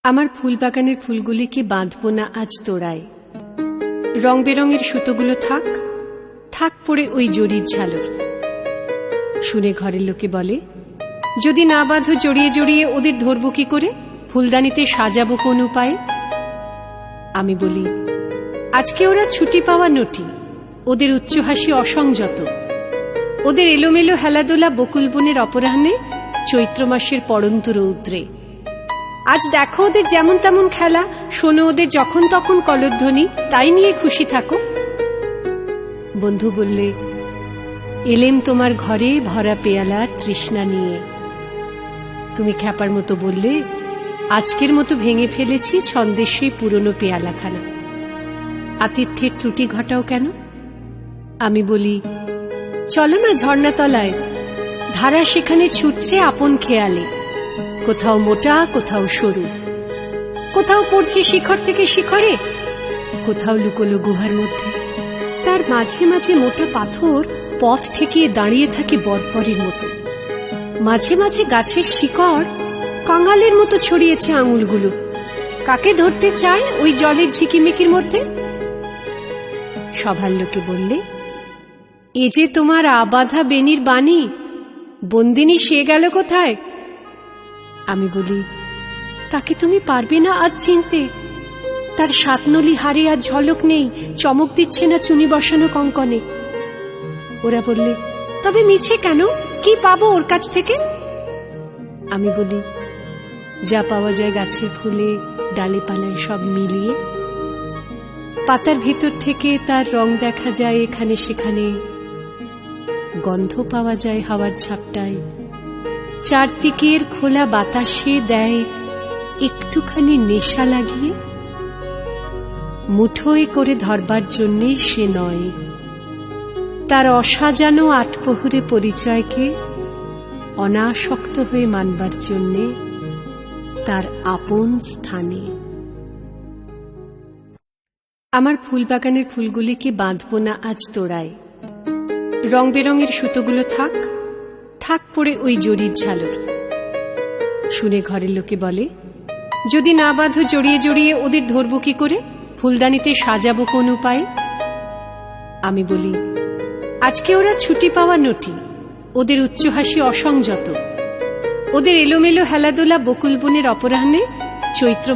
আমার ফুল বাগানের ফুলগুলিকে বাঁধবো না আজ তোড়ায়। রং বেরঙের সুতোগুলো থাক থাক পড়ে ওই জরির ঝালর। শুনে ঘরের লোকে বলে, যদি না বাঁধো জড়িয়ে জড়িয়ে ওদের ধরবো কি করে, ফুলদানিতে সাজাবো কোন উপায়ে? আমি বলি, আজকে ওরা ছুটি পাওয়া নটি, ওদের উচ্চহাসি অসংযত, ওদের এলোমেলো হেলাদোলা বকুল বনের অপরাহ্নে চৈত্র মাসের পড়ন্ত রৌদ্রে। আজ দেখো ওদের যেমন তেমন খেলা, শোনো ওদের যখন তখন কলধ্বনি, তাই নিয়ে খুশি থাকো। বন্ধু বললে, এলেম তোমার ঘরে ভরা পেয়ালার তৃষ্ণা নিয়ে। তুমি খ্যাপার মতো বললে, আজকের মতো ভেঙে ফেলেছি ছন্দের সেই পুরনো পেয়ালাখানা, আতিথ্যের ত্রুটি ঘটাও কেন? আমি বলি, চলো না ঝর্ণাতলায়, ধারা সেখানে ছুটছে আপন খেয়ালে, কোথাও মোটা কোথাও সরু, কোথাও পড়ছে শিখর থেকে শিখরে, কোথাও লুকোলো গুহার মধ্যে। তার মাঝে মাঝে মোটা পাথর পথ ঠেকিয়ে দাঁড়িয়ে থাকে বরপরের মতো। মাঝে মাঝে গাছের শিকড় কাঙালের মতো ছড়িয়েছে আঙুলগুলো। কাকে ধরতে চায় ওই জলের ঝিকিমিকির মধ্যে? সভার লোকে বললে, এ যে তোমার আবাধা বেনির বাণী, বন্দিনী সে গেল কোথায়? আমি বলি, তাকে তুমি পারবে না আজ চিনতে? তার সাতনলি হারে আর ঝলক নেই, চমক দিচ্ছে না চুনি বসানো কঙ্কনে। ওরা বললে, তবে মিছে কেন, কি পাবো ওর কাছ থেকে? আমি বলি, যা পাওয়া যায় গাছের ফুলে ডালে পালায় সব মিলিয়ে। পাতার ভিতর থেকে তার রং দেখা যায় এখানে সেখানে, গন্ধ পাওয়া যায় হাওয়ার ঝাপটায়, চারদিকের খোলা বাতাসে দেয় একটুখানি নেশা লাগিয়ে। মুঠোয় করে ধরবার জন্যে সে নয়, তার অসাজানো আটপোহরে পরিচয়কে অনাসক্ত হয়ে মানবার জন্যে তার আপন স্থানে। আমার ফুল বাগানের ফুলগুলিকে বাঁধবো না আজ তোড়ায়। রং বেরঙের সুতোগুলো থাক থাক পড়ে ওই জরির ঝালর। শুনে ঘরের লোকে বলে, যদি না বাঁধো জড়িয়ে জড়িয়ে ওদের ধরবো কি করে, ফুলদানিতে সাজাবো কোন উপায়ে? আমি বলি, আজকে ওরা ছুটি পাওয়া নটি, ওদের উচ্চহাসি অসংযত, ওদের এলোমেলো হেলাদোলা বকুল বনের অপরাহ্নে চৈত্র